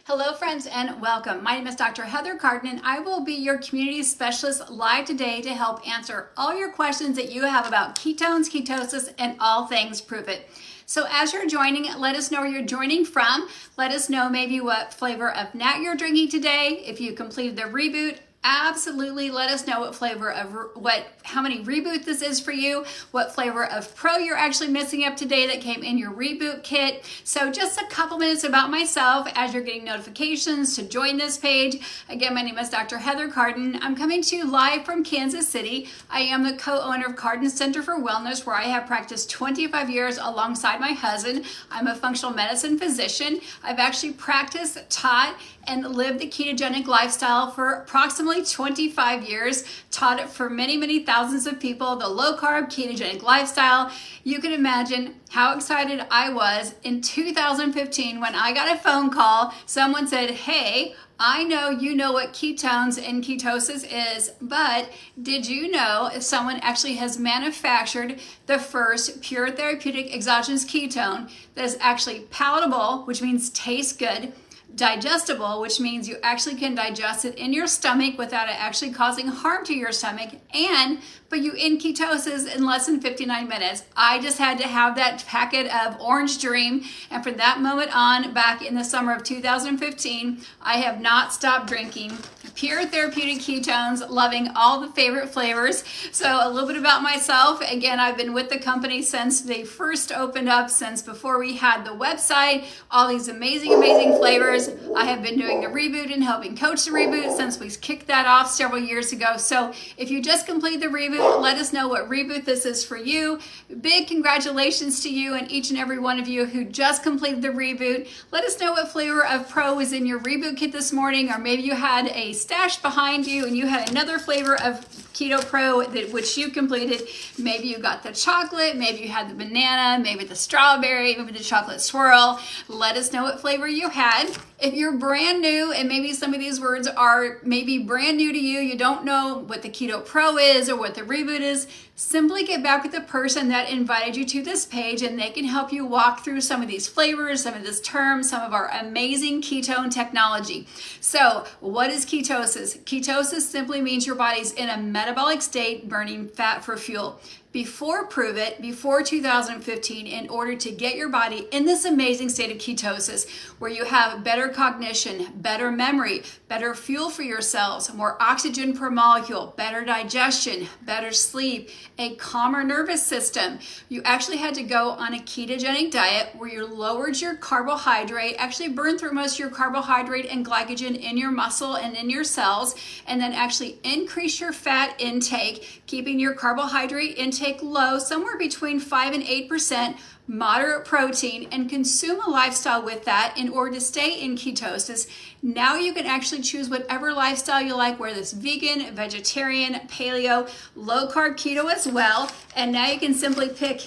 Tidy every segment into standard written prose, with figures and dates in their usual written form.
Hello friends and welcome. My name is Dr. Heather Carden and I will be your community specialist live today to help answer all your questions that you have about ketones, ketosis, and all things Prove It. So as you're joining, let us know where you're joining from. Let us know maybe what flavor of NAT you're drinking today. If you completed the reboot, absolutely let us know what flavor of how many reboot this is for you, what flavor of pro you're actually missing up today that came in your reboot kit. So just a couple minutes about myself as you're getting notifications to join this page. Again, my name is Dr. Heather Carden. I'm coming to you live from Kansas City. I am the co-owner of Carden Center for Wellness, where I have practiced 25 years alongside my husband. I'm a functional medicine physician. I've actually practiced, taught, and lived the ketogenic lifestyle for approximately 25 years, taught it for many, many thousands of people, the low carb ketogenic lifestyle. You can imagine how excited I was in 2015 when I got a phone call. Someone said, hey, I know you know what ketones and ketosis is, but did you know if someone actually has manufactured the first pure therapeutic exogenous ketone that is actually palatable, which means tastes good, digestible, which means you actually can digest it in your stomach without it actually causing harm to your stomach, and put you in ketosis in less than 59 minutes. I just had to have that packet of Orange Dream, and from that moment on, back in the summer of 2015, I have not stopped drinking pure therapeutic ketones, loving all the favorite flavors. So a little bit about myself. Again, I've been with the company since they first opened up, since before we had the website, all these amazing, amazing flavors. I have been doing the reboot and helping coach the reboot since we kicked that off several years ago. So if you just completed the reboot, let us know what reboot this is for you. Big congratulations to you and each and every one of you who just completed the reboot. Let us know what flavor of Pro was in your reboot kit this morning, or maybe you had a stash behind you and you had another flavor of Keto Pro which you completed. Maybe you got the chocolate, maybe you had the banana, maybe the strawberry, maybe the chocolate swirl. Let us know what flavor you had. If you're brand new and maybe some of these words are maybe brand new to you, you don't know what the Keto Pro is or what the reboot is, simply get back with the person that invited you to this page and they can help you walk through some of these flavors, some of these terms, some of our amazing ketone technology. So what is ketosis? Ketosis simply means your body's in a metabolic state burning fat for fuel. Before Prove It, before 2015, in order to get your body in this amazing state of ketosis, where you have better cognition, better memory, better fuel for your cells, more oxygen per molecule, better digestion, better sleep, a calmer nervous system, you actually had to go on a ketogenic diet where you lowered your carbohydrate, actually burned through most of your carbohydrate and glycogen in your muscle and in your cells, and then actually increase your fat intake, keeping your carbohydrate intake low, somewhere between 5 and 8%, moderate protein, and consume a lifestyle with that in order to stay in ketosis. Now you can actually choose whatever lifestyle you like, whether it's vegan, vegetarian, paleo, low carb, keto as well. And now you can simply pick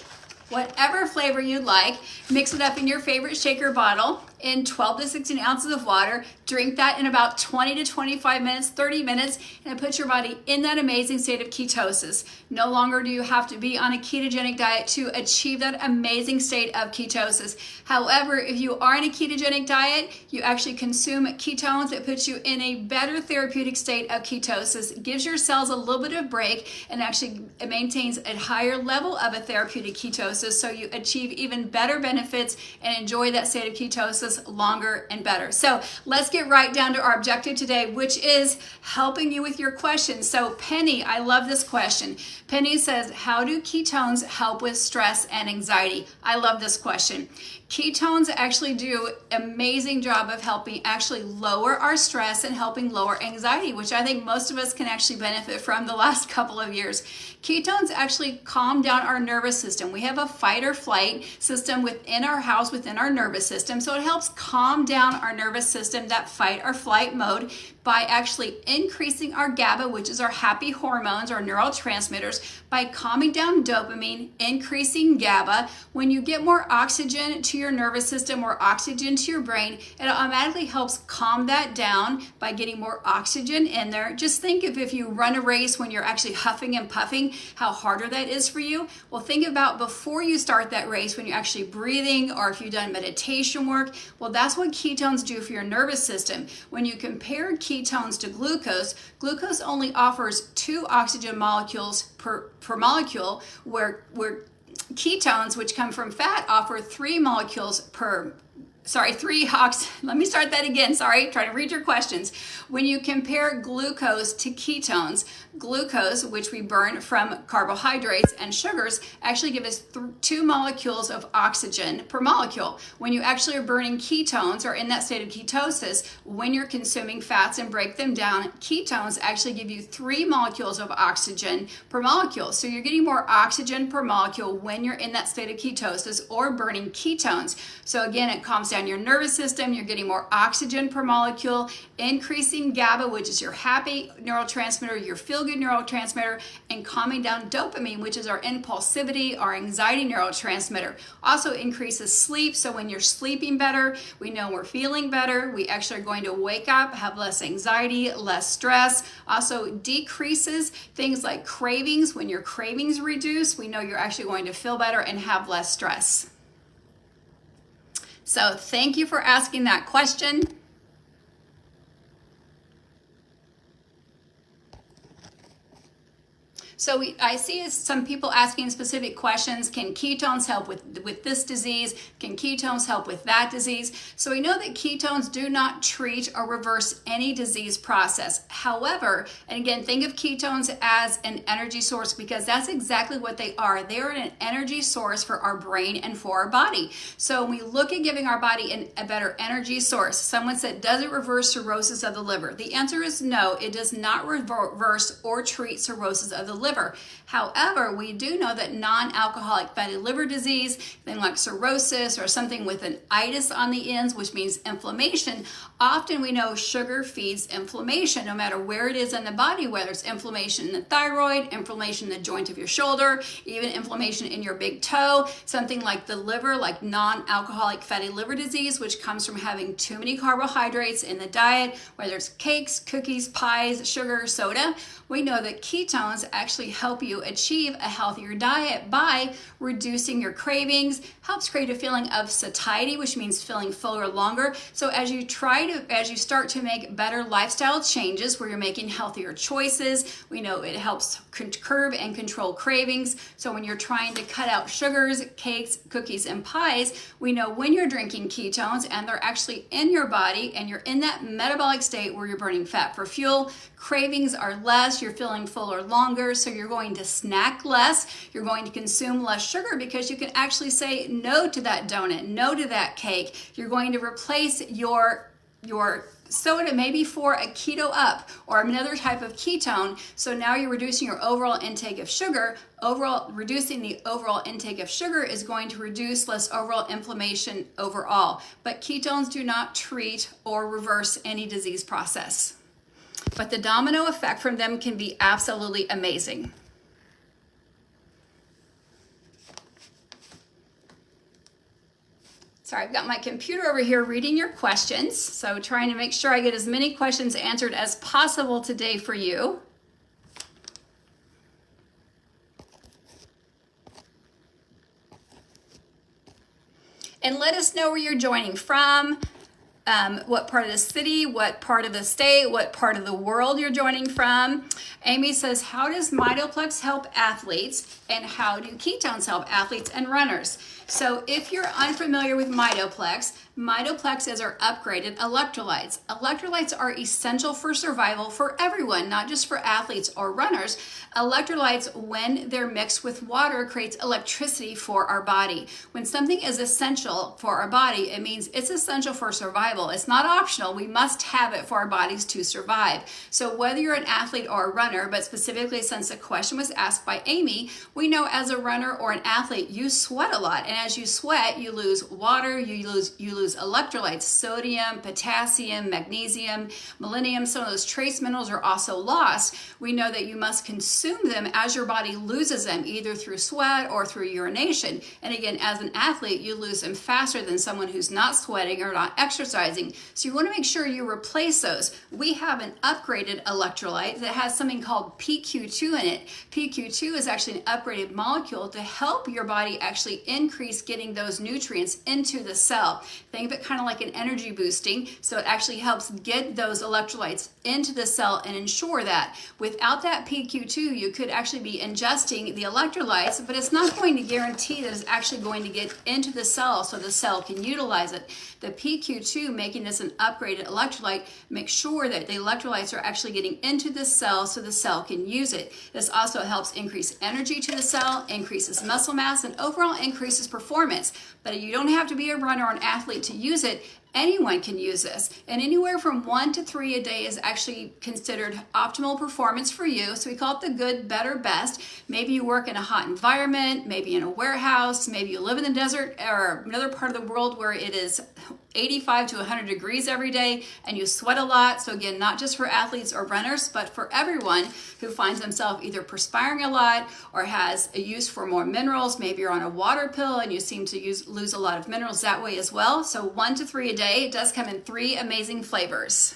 whatever flavor you'd like, mix it up in your favorite shaker bottle in 12 to 16 ounces of water, drink that in about 20 to 25 minutes, 30 minutes, and it puts your body in that amazing state of ketosis. No longer do you have to be on a ketogenic diet to achieve that amazing state of ketosis. However, if you are in a ketogenic diet, you actually consume ketones that puts you in a better therapeutic state of ketosis, gives your cells a little bit of break, and actually maintains a higher level of a therapeutic ketosis, so you achieve even better benefits and enjoy that state of ketosis longer and better. So let's get right down to our objective today, which is helping you with your questions. So Penny, I love this question. Penny says, how do ketones help with stress and anxiety? I love this question. Ketones actually do an amazing job of helping actually lower our stress and helping lower anxiety, which I think most of us can actually benefit from the last couple of years. Ketones actually calm down our nervous system. We have a fight or flight system within our house, within our nervous system. So it helps calm down our nervous system, that fight or flight mode, by actually increasing our GABA, which is our happy hormones, our neurotransmitters, by calming down dopamine, increasing GABA. When you get more oxygen to your nervous system, more oxygen to your brain, it automatically helps calm that down by getting more oxygen in there. Just think if you run a race when you're actually huffing and puffing, how harder that is for you. Well, think about before you start that race when you're actually breathing, or if you've done meditation work, Well, that's what ketones do for your nervous system. When you compare ketones to glucose, glucose only offers 2 oxygen molecules per molecule, where ketones, which come from fat, offer 3 molecules per let me start that again. Sorry, trying to read your questions. When you compare glucose to ketones, glucose, which we burn from carbohydrates and sugars, actually give us 2 molecules of oxygen per molecule. When you actually are burning ketones or in that state of ketosis, when you're consuming fats and break them down, ketones actually give you 3 molecules of oxygen per molecule. So you're getting more oxygen per molecule when you're in that state of ketosis or burning ketones. So again, it calms down your nervous system. You're getting more oxygen per molecule, increasing GABA, which is your happy neurotransmitter, your feel-good neurotransmitter, and calming down dopamine, which is our impulsivity, our anxiety neurotransmitter. Also increases sleep. So when you're sleeping better, we know we're feeling better. We actually are going to wake up, have less anxiety, less stress. Also decreases things like cravings. When your cravings reduce, we know you're actually going to feel better and have less stress. So thank you for asking that question. So I see some people asking specific questions. Can ketones help with this disease? Can ketones help with that disease? So we know that ketones do not treat or reverse any disease process. However, and again, think of ketones as an energy source, because that's exactly what they are. They are an energy source for our brain and for our body. So when we look at giving our body a better energy source, someone said, does it reverse cirrhosis of the liver? The answer is no, it does not reverse or treat cirrhosis of the liver. However, we do know that non-alcoholic fatty liver disease, things like cirrhosis or something with an itis on the ends, which means inflammation, often we know sugar feeds inflammation no matter where it is in the body, whether it's inflammation in the thyroid, inflammation in the joint of your shoulder, even inflammation in your big toe, something like the liver, like non-alcoholic fatty liver disease, which comes from having too many carbohydrates in the diet, whether it's cakes, cookies, pies, sugar, soda. We know that ketones actually help you achieve a healthier diet by reducing your cravings, helps create a feeling of satiety, which means feeling fuller longer. So as you start to make better lifestyle changes where you're making healthier choices, we know it helps curb and control cravings. So when you're trying to cut out sugars, cakes, cookies, and pies, we know when you're drinking ketones and they're actually in your body and you're in that metabolic state where you're burning fat for fuel, cravings are less, you're feeling fuller longer, so you're going to snack less, you're going to consume less sugar because you can actually say no to that donut, no to that cake. You're going to replace your soda maybe for a keto up or another type of ketone. So now you're reducing your overall intake of sugar. Reducing the overall intake of sugar is going to reduce less overall inflammation overall. But ketones do not treat or reverse any disease process. But the domino effect from them can be absolutely amazing. Sorry, I've got my computer over here reading your questions. So trying to make sure I get as many questions answered as possible today for you. And let us know where you're joining from. What part of the city, what part of the state, what part of the world you're joining from. Amy says, how does MITO help athletes and how do ketones help athletes and runners? So if you're unfamiliar with MITO is our upgraded electrolytes. Electrolytes are essential for survival for everyone, not just for athletes or runners. Electrolytes, when they're mixed with water, creates electricity for our body. When something is essential for our body, it means it's essential for survival. It's not optional. We must have it for our bodies to survive. So whether you're an athlete or a runner, but specifically since the question was asked by Amy, we know as a runner or an athlete, you sweat a lot. And as you sweat, you lose water, you lose electrolytes, sodium, potassium, magnesium, selenium. Some of those trace minerals are also lost. We know that you must consume them as your body loses them, either through sweat or through urination. And again, as an athlete, you lose them faster than someone who's not sweating or not exercising. So you want to make sure you replace those. We have an upgraded electrolyte that has something called PQ2 in it. PQ2 is actually an upgraded molecule to help your body actually increase getting those nutrients into the cell. Think of it kind of like an energy boosting. So it actually helps get those electrolytes into the cell and ensure that without that PQ2, you could actually be ingesting the electrolytes, but it's not going to guarantee that it's actually going to get into the cell so the cell can utilize it. The PQ2, making this an upgraded electrolyte, makes sure that the electrolytes are actually getting into the cell so the cell can use it. This also helps increase energy to the cell, increases muscle mass, and overall increases performance. But you don't have to be a runner or an athlete to use it. Anyone can use this, and anywhere from 1 to 3 a day is actually considered optimal performance for you. So we call it the good, better, best. Maybe you work in a hot environment, maybe in a warehouse, maybe you live in the desert or another part of the world where it is 85 to 100 degrees every day and you sweat a lot. So again, not just for athletes or runners, but for everyone who finds themselves either perspiring a lot or has a use for more minerals. Maybe you're on a water pill and you seem to lose a lot of minerals that way as well. So 1 to 3 a day. It does come in 3 amazing flavors.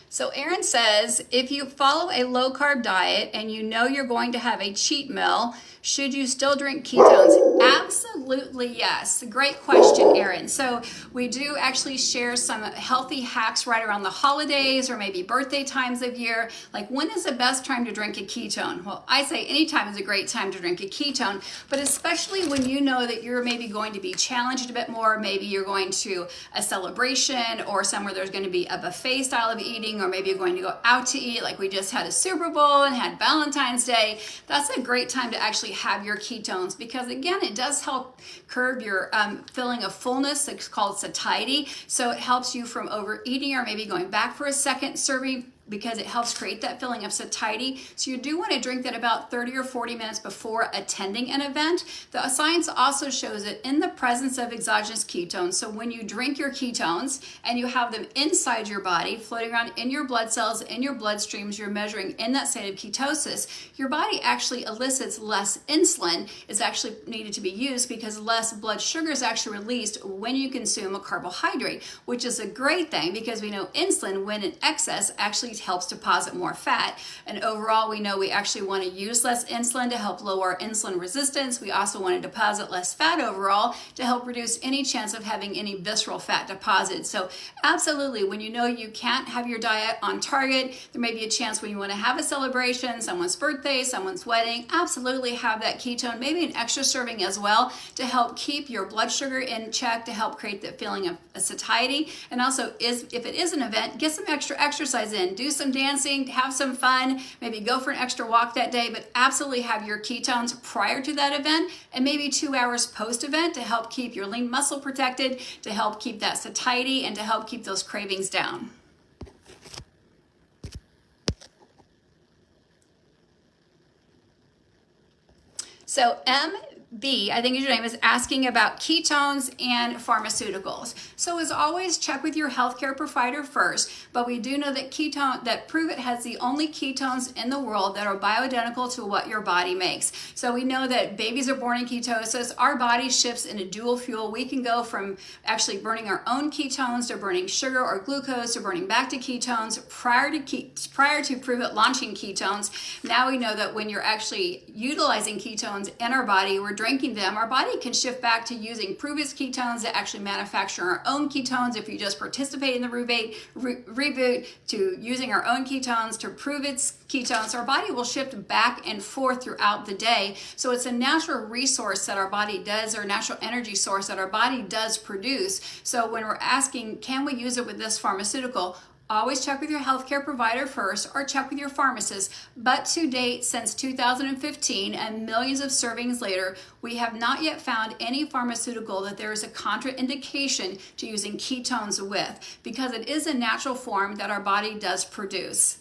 So Aaron says, if you follow a low carb diet and you know you're going to have a cheat meal, should you still drink ketones? Absolutely yes. Great question, Aaron. So we do actually share some healthy hacks right around the holidays or maybe birthday times of year. Like, when is the best time to drink a ketone? Well, I say anytime is a great time to drink a ketone, but especially when you know that you're maybe going to be challenged a bit more. Maybe you're going to a celebration or somewhere there's going to be a buffet style of eating, or maybe you're going to go out to eat, like we just had a Super Bowl and had Valentine's Day. That's a great time to actually have your ketones, because again, it does help curb your feeling of fullness. It's called satiety. So it helps you from overeating or maybe going back for a second serving, because it helps create that feeling of satiety. So you do want to drink that about 30 or 40 minutes before attending an event. The science also shows it in the presence of exogenous ketones. So when you drink your ketones and you have them inside your body, floating around in your blood cells, in your bloodstreams, you're measuring in that state of ketosis, your body actually elicits less insulin is actually needed to be used, because less blood sugar is actually released when you consume a carbohydrate, which is a great thing, because we know insulin, when in excess, actually helps deposit more fat. And overall, we know we actually want to use less insulin to help lower insulin resistance. We also want to deposit less fat overall to help reduce any chance of having any visceral fat deposits. So absolutely, when you know you can't have your diet on target, there may be a chance when you want to have a celebration, someone's birthday, someone's wedding, absolutely have that ketone, maybe an extra serving as well, to help keep your blood sugar in check, to help create that feeling of satiety. And also, if it is an event, get some extra exercise in. Do some dancing, have some fun, maybe go for an extra walk that day, but absolutely have your ketones prior to that event and maybe 2 hours post-event to help keep your lean muscle protected, to help keep that satiety, and to help keep those cravings down. So B, I think your name, is asking about ketones and pharmaceuticals. So as always, check with your healthcare provider first, but we do know that Prove It has the only ketones in the world that are bioidentical to what your body makes. So we know that babies are born in ketosis. Our body shifts into dual fuel. We can go from actually burning our own ketones to burning sugar or glucose to burning back to ketones prior to Prove It launching ketones. Now we know that when you're actually utilizing ketones in our body, we're drinking them, our body can shift back to using Prove It's ketones to actually manufacture our own ketones. If you just participate in the reboot, to using our own ketones to Prove It's ketones, our body will shift back and forth throughout the day. So it's a natural resource that our body does, or natural energy source that our body does produce. So when we're asking, can we use it with this pharmaceutical? Always check with your healthcare provider first, or check with your pharmacist. But to date, since 2015 and millions of servings later, we have not yet found any pharmaceutical that there is a contraindication to using ketones with, because it is a natural form that our body does produce.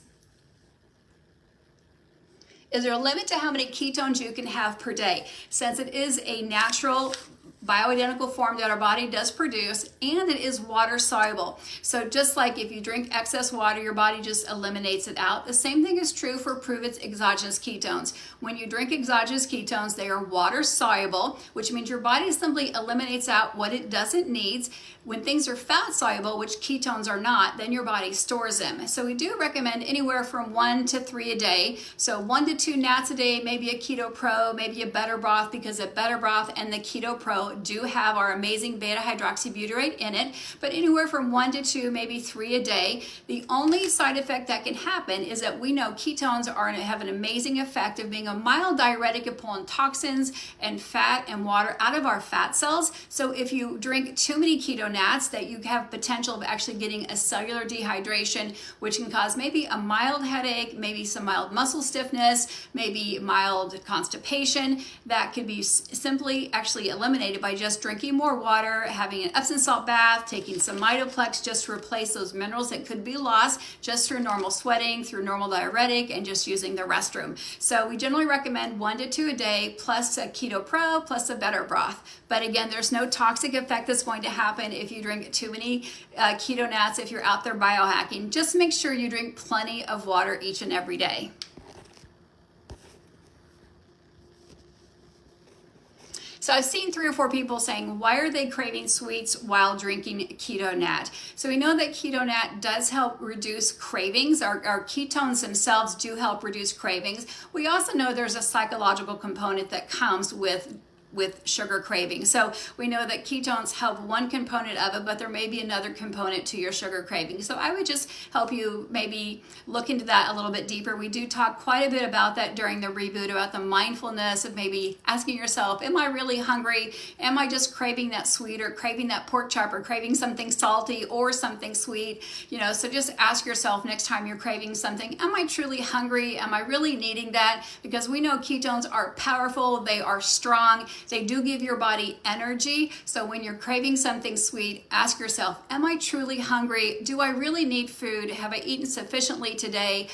Is there a limit to how many ketones you can have per day? Since it is a natural bioidentical form that our body does produce, and it is water soluble. So just like if you drink excess water, your body just eliminates it out. The same thing is true for Pruvit's exogenous ketones. When you drink exogenous ketones, they are water soluble, which means your body simply eliminates out what it doesn't need. When things are fat soluble, which ketones are not, then your body stores them. So we do recommend anywhere from 1 to 3 a day. So 1 to 2 NATs a day, maybe a Keto Pro, maybe a Better Broth, because the Better Broth and the Keto Pro do have our amazing beta hydroxybutyrate in it. But anywhere from 1 to 2, maybe 3 a day. The only side effect that can happen is that we know ketones have an amazing effect of being a mild diuretic of pulling toxins and fat and water out of our fat cells. So if you drink too many Keto NATs, that you have potential of actually getting a cellular dehydration, which can cause maybe a mild headache, maybe some mild muscle stiffness, maybe mild constipation. That could be simply actually eliminated by just drinking more water, having an Epsom salt bath, taking some MITO PLEX just to replace those minerals that could be lost just through normal sweating, through normal diuretic, and just using the restroom. So we generally recommend 1 to 2 a day, plus a Keto Pro, plus a Better Broth. But again, there's no toxic effect that's going to happen if you drink too many Keto NATs, if you're out there biohacking. Just make sure you drink plenty of water each and every day. So I've seen 3 or 4 people saying, why are they craving sweets while drinking Keto NAT? So we know that Keto NAT does help reduce cravings. Our ketones themselves do help reduce cravings. We also know there's a psychological component that comes with sugar craving. So we know that ketones help one component of it, but there may be another component to your sugar craving. So I would just help you maybe look into that a little bit deeper. We do talk quite a bit about that during the reboot, about the mindfulness of maybe asking yourself, am I really hungry? Am I just craving that sweet, or craving that pork chop, or craving something salty or something sweet? So just ask yourself next time you're craving something, am I truly hungry? Am I really needing that? Because we know ketones are powerful, they are strong, they do give your body energy. So when you're craving something sweet, ask yourself, am I truly hungry? Do I really need food? Have I eaten sufficiently today?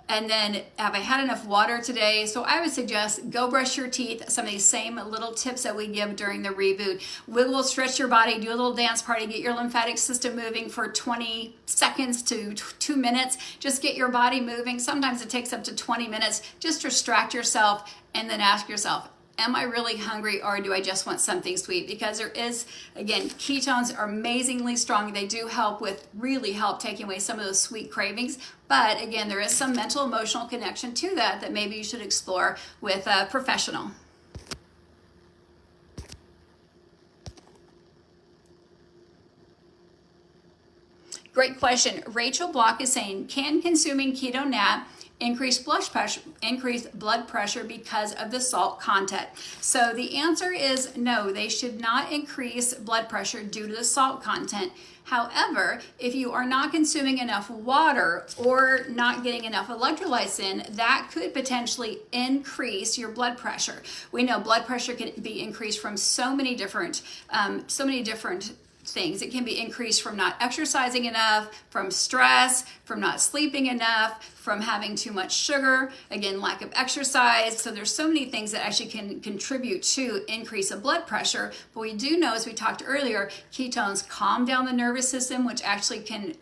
And then, have I had enough water today? So I would suggest go brush your teeth. Some of these same little tips that we give during the reboot. Wiggle, stretch your body, do a little dance party, get your lymphatic system moving for 20 seconds to 2 minutes. Just get your body moving. Sometimes it takes up to 20 minutes. Just distract yourself, and then ask yourself, am I really hungry, or do I just want something sweet? Because there is, again, ketones are amazingly strong. They do really help taking away some of those sweet cravings. But again, there is some mental, emotional connection to that maybe you should explore with a professional. Great question. Rachel Block is saying, can consuming Keto NAT increase blood pressure because of the salt content? So the answer is no, they should not increase blood pressure due to the salt content. However, if you are not consuming enough water or not getting enough electrolytes in, that could potentially increase your blood pressure. We know blood pressure can be increased from so many different things. It can be increased from not exercising enough, from stress, from not sleeping enough, from having too much sugar, again, lack of exercise. So there's so many things that actually can contribute to increase of blood pressure. But we do know, as we talked earlier, ketones calm down the nervous system, which actually can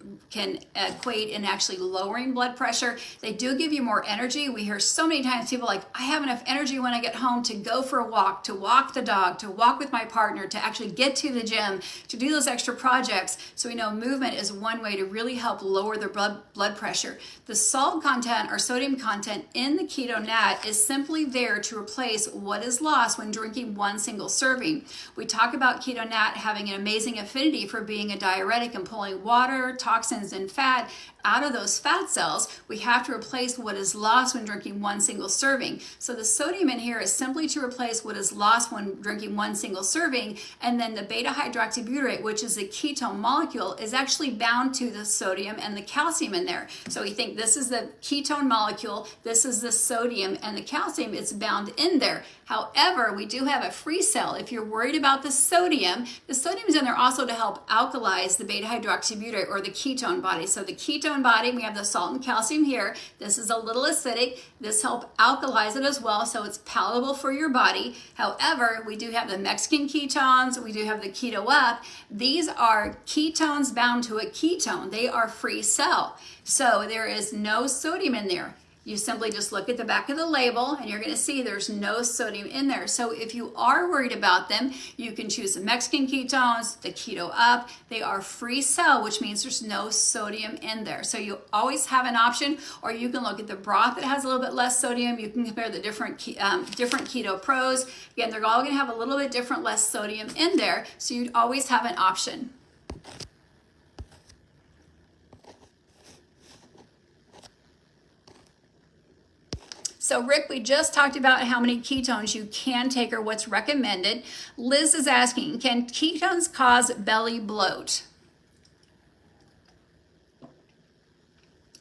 equate in actually lowering blood pressure. They do give you more energy. We hear so many times people like, I have enough energy when I get home to go for a walk, to walk the dog, to walk with my partner, to actually get to the gym, to do those extra projects. So we know movement is one way to really help lower the blood pressure. The salt content or sodium content in the Keto NAT is simply there to replace what is lost when drinking one single serving. We talk about Keto NAT having an amazing affinity for being a diuretic and pulling water, toxins, and fat out of those fat cells. We have to replace what is lost when drinking one single serving. So the sodium in here is simply to replace what is lost when drinking one single serving, and then the beta hydroxybutyrate, which is a ketone molecule, is actually bound to the sodium and the calcium in there. So we think this is the ketone molecule, this is the sodium, and the calcium is bound in there. However, we do have a free cell. If you're worried about the sodium is in there also to help alkalize the beta hydroxybutyrate or the ketone body. So the ketone ketone body. We have the salt and calcium here. This is a little acidic. This helps alkalize it as well, so it's palatable for your body. However, we do have the Mexican ketones. We do have the Keto Up. These are ketones bound to a ketone. They are free cell. So there is no sodium in there. You simply just look at the back of the label and you're going to see there's no sodium in there. So if you are worried about them, you can choose the Mexican ketones, the Keto Up. They are free cell, which means there's no sodium in there. So you always have an option, or you can look at the broth that has a little bit less sodium. You can compare the different Keto Pros. Again, they're all going to have a little bit different, less sodium in there. So you'd always have an option. So Rick, we just talked about how many ketones you can take or what's recommended. Liz is asking, can ketones cause belly bloat?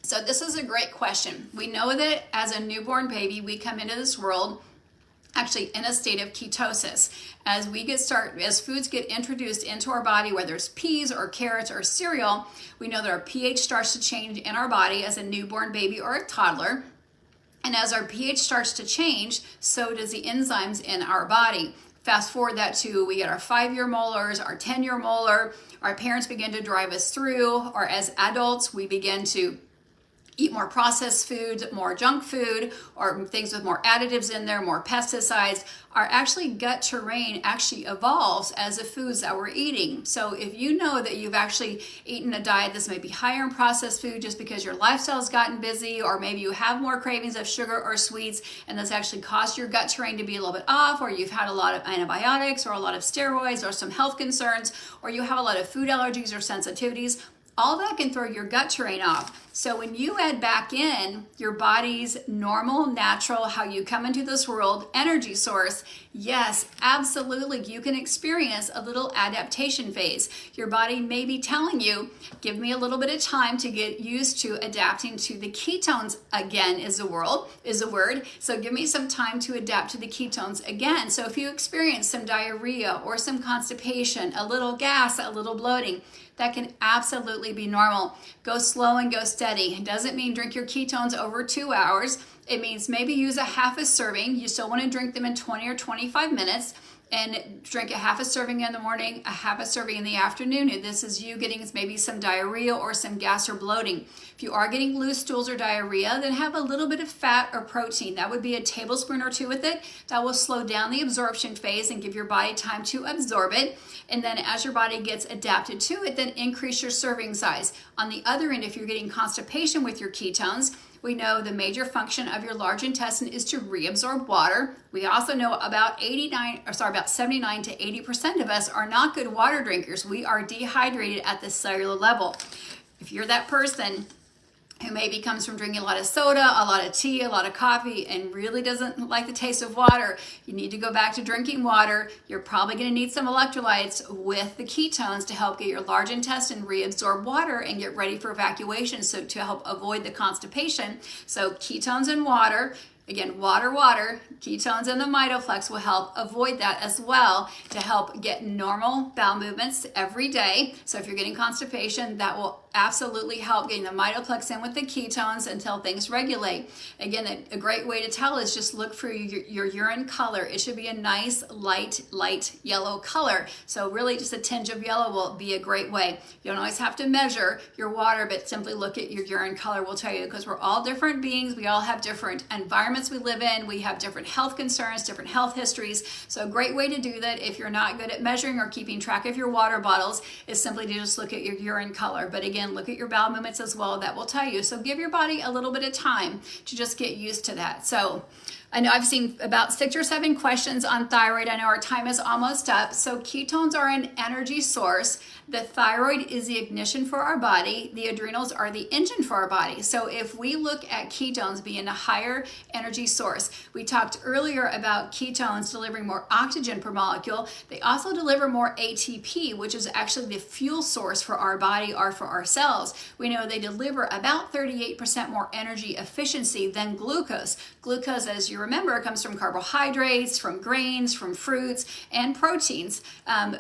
So this is a great question. We know that as a newborn baby, we come into this world actually in a state of ketosis. As foods get introduced into our body, whether it's peas or carrots or cereal, we know that our pH starts to change in our body as a newborn baby or a toddler. And as our pH starts to change, so does the enzymes in our body. Fast forward that to, we get our 5-year molars, our 10-year molar, our parents begin to drive us through, or as adults, we begin to eat more processed foods, more junk food, or things with more additives in there, more pesticides. Our actually gut terrain actually evolves as the foods that we're eating. So if you know that you've actually eaten a diet that's maybe higher in processed food just because your lifestyle's gotten busy, or maybe you have more cravings of sugar or sweets, and that's actually caused your gut terrain to be a little bit off, or you've had a lot of antibiotics or a lot of steroids or some health concerns, or you have a lot of food allergies or sensitivities, all that can throw your gut terrain off. So when you add back in your body's normal, natural, how you come into this world, energy source, yes, absolutely, you can experience a little adaptation phase. Your body may be telling you, give me a little bit of time to get used to adapting to the ketones again is a word. So give me some time to adapt to the ketones again. So if you experience some diarrhea or some constipation, a little gas, a little bloating, that can absolutely be normal. Go slow and go steady. It doesn't mean drink your ketones over 2 hours. It means maybe use a half a serving. You still want to drink them in 20 or 25 minutes, and drink a half a serving in the morning, a half a serving in the afternoon. And this is you getting maybe some diarrhea or some gas or bloating. If you are getting loose stools or diarrhea, then have a little bit of fat or protein. That would be a tablespoon or 2 with it. That will slow down the absorption phase and give your body time to absorb it. And then as your body gets adapted to it, then increase your serving size. On the other end, if you're getting constipation with your ketones, we know the major function of your large intestine is to reabsorb water. We also know about 79 to 80% of us are not good water drinkers. We are dehydrated at the cellular level. If you're that person who maybe comes from drinking a lot of soda, a lot of tea, a lot of coffee, and really doesn't like the taste of water, you need to go back to drinking water. You're probably going to need some electrolytes with the ketones to help get your large intestine reabsorb water and get ready for evacuation, so to help avoid the constipation. So ketones and water. Again, water, ketones and the MITO will help avoid that as well, to help get normal bowel movements every day. So if you're getting constipation, that will absolutely help getting the MITO in with the ketones until things regulate. Again, a great way to tell is just look for your urine color. It should be a nice light yellow color. So really just a tinge of yellow will be a great way. You don't always have to measure your water, but simply look at your urine color will tell you, because we're all different beings. We all have different environments we live in. We have different health concerns, different health histories. So a great way to do that, if you're not good at measuring or keeping track of your water bottles, is simply to just look at your urine color. But again, look at your bowel movements as well. That will tell you. So give your body a little bit of time to just get used to that. So I know I've seen about 6 or 7 questions on thyroid. I know our time is almost up. So ketones are an energy source. The thyroid is the ignition for our body. The adrenals are the engine for our body. So if we look at ketones being a higher energy source, we talked earlier about ketones delivering more oxygen per molecule. They also deliver more ATP, which is actually the fuel source for our body or for our cells. We know they deliver about 38% more energy efficiency than glucose. Glucose, as you remember, it comes from carbohydrates, from grains, from fruits, and proteins.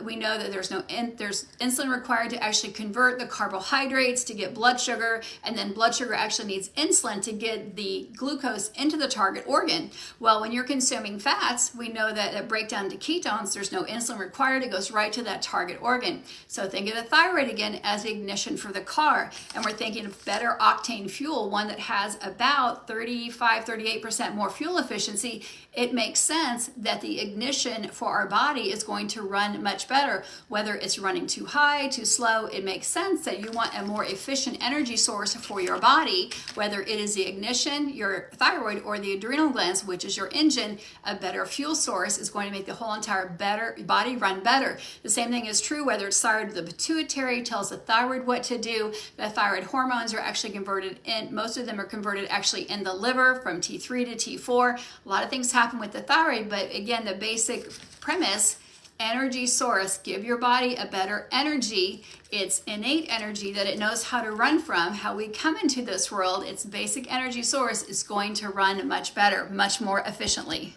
We know that there's insulin required to actually convert the carbohydrates to get blood sugar, and then blood sugar actually needs insulin to get the glucose into the target organ. Well, when you're consuming fats, we know that at breakdown to ketones, there's no insulin required. It goes right to that target organ. So think of the thyroid again as the ignition for the car. And we're thinking of better octane fuel, one that has about 35-38% more fuel efficiency. It makes sense that the ignition for our body is going to run much better. Whether it's running too high, too slow, it makes sense that you want a more efficient energy source for your body, whether it is the ignition, your thyroid, or the adrenal glands, which is your engine. A better fuel source is going to make the whole entire body run better. The same thing is true whether it's thyroid. The pituitary tells the thyroid what to do. The thyroid hormones are actually converted in, most of them are converted actually in the liver from T3 to T4. A lot of things happen with the thyroid, but again, the basic premise, energy source, give your body a better energy. It's innate energy that it knows how to run from. How we come into this world, its basic energy source is going to run much better, much more efficiently.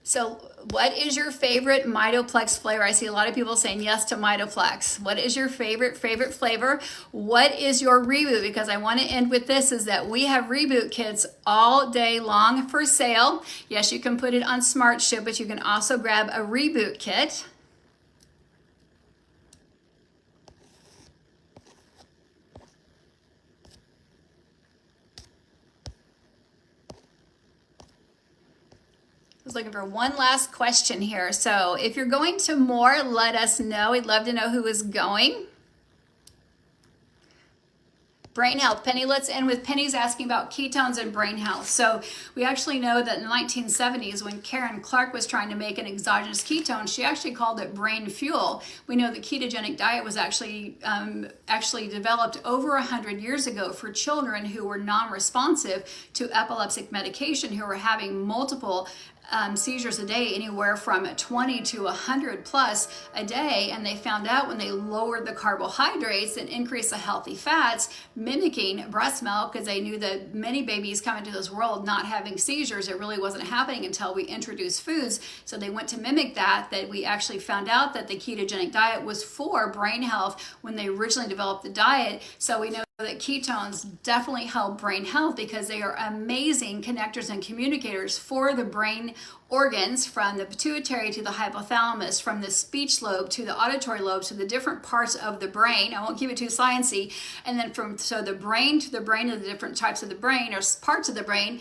So what is your favorite MITO PLEX flavor? I see a lot of people saying yes to MITO PLEX. What is your favorite flavor? What is your reboot? Because I want to end with this, is that we have reboot kits all day long for sale. Yes, you can put it on Smart Ship, but you can also grab a reboot kit. I was looking for one last question here. So if you're going to more, let us know. We'd love to know who is going. Brain health. Penny, let's end with Penny's asking about ketones and brain health. So we actually know that in the 1970s, when Karen Clark was trying to make an exogenous ketone, she actually called it brain fuel. We know the ketogenic diet was actually developed over 100 years ago for children who were non-responsive to epileptic medication, who were having multiple seizures a day, anywhere from 20 to 100 plus a day. And they found out when they lowered the carbohydrates and increased the healthy fats, mimicking breast milk, because they knew that many babies come into this world not having seizures. It really wasn't happening until we introduced foods. So they went to mimic that we actually found out that the ketogenic diet was for brain health when they originally developed the diet. So we know that ketones definitely help brain health because they are amazing connectors and communicators for the brain organs, from the pituitary to the hypothalamus, from the speech lobe to the auditory lobe, to the different parts of the brain. I won't keep it too sciencey. And then so the brain to the brain of the different types of the brain, or parts of the brain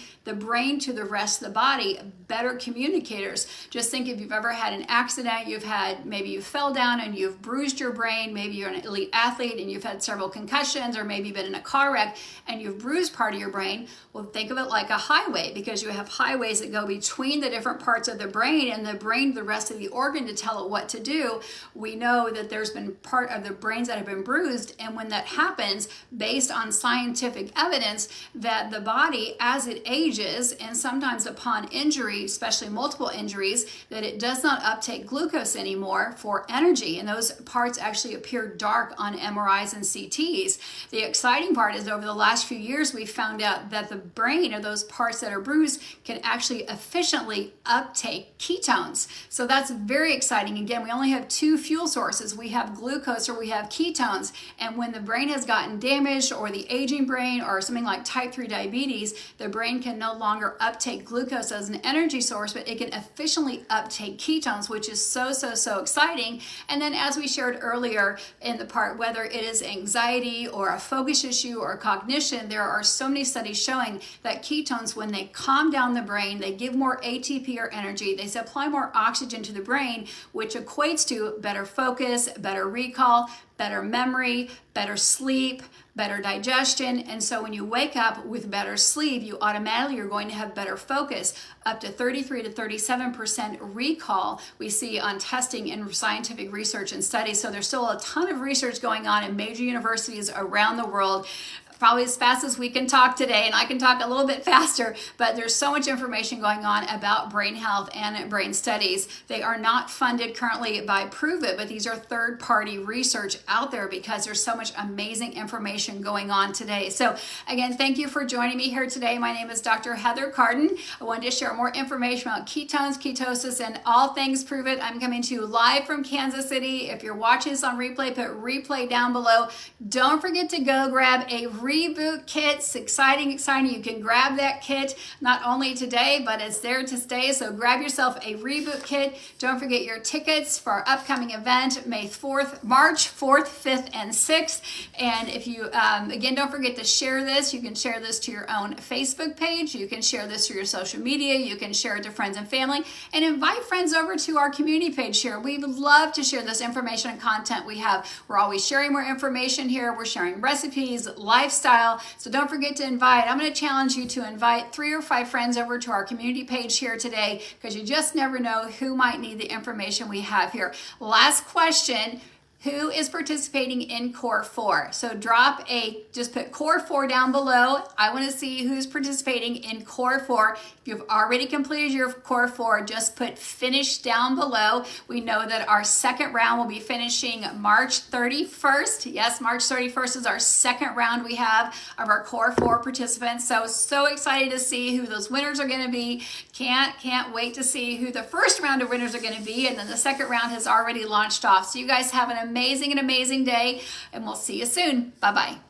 to the rest of the body, better communicators. Just think if you've ever had an accident, maybe you fell down and you've bruised your brain, maybe you're an elite athlete and you've had several concussions, or maybe you've been in a car wreck and you've bruised part of your brain. Well, think of it like a highway, because you have highways that go between the different parts of the brain and the rest of the organ to tell it what to do. We know that there's been part of the brains that have been bruised, and when that happens, based on scientific evidence, that the body, as it ages, and sometimes upon injury, especially multiple injuries, that it does not uptake glucose anymore for energy, and those parts actually appear dark on MRIs and CTs. The exciting part is, over the last few years, we found out that the brain, or those parts that are bruised, can actually efficiently uptake ketones. So that's very exciting. Again, we only have two fuel sources. We have glucose, or we have ketones. And when the brain has gotten damaged, or the aging brain, or something like type 3 diabetes, the brain can no longer uptake glucose as an energy source, but it can efficiently uptake ketones, which is so exciting. And then, as we shared earlier in the part, whether it is anxiety or a focus issue or cognition, there are so many studies showing that ketones, when they calm down the brain, they give more ATP or energy, they supply more oxygen to the brain, which equates to better focus, better recall, better memory, better sleep, better digestion. And so when you wake up with better sleep, you automatically are going to have better focus, up to 33 to 37% recall we see on testing in scientific research and studies. So there's still a ton of research going on in major universities around the world probably as fast as we can talk today, and I can talk a little bit faster, but there's so much information going on about brain health and brain studies. They are not funded currently by Prove It, but these are third-party research out there because there's so much amazing information going on today. So again, thank you for joining me here today. My name is Dr. Heather Carden. I wanted to share more information about ketones, ketosis, and all things Prove It. I'm coming to you live from Kansas City. If you're watching this on replay, put replay down below. Don't forget to go grab a reboot kit. It's exciting. You can grab that kit not only today, but it's there to stay. So grab yourself a reboot kit. Don't forget your tickets for our upcoming event, March 4th, 5th, and 6th. And if you, again, don't forget to share this. You can share this to your own Facebook page. You can share this to your social media. You can share it to friends and family, and invite friends over to our community page here. We would love to share this information and content we have. We're always sharing more information here. We're sharing recipes, lifestyle. So don't forget to invite. I'm going to challenge you to invite 3 or 5 friends over to our community page here today, because you just never know who might need the information we have here. Last question. Who is participating in Core 4? So just put Core 4 down below. I want to see who's participating in Core 4. If you've already completed your Core 4, just put finish down below. We know that our second round will be finishing March 31st. Yes, March 31st is our second round we have of our Core 4 participants. So excited to see who those winners are going to be. Can't wait to see who the first round of winners are going to be, and then the second round has already launched off. So you guys have an amazing day, and we'll see you soon. Bye-bye.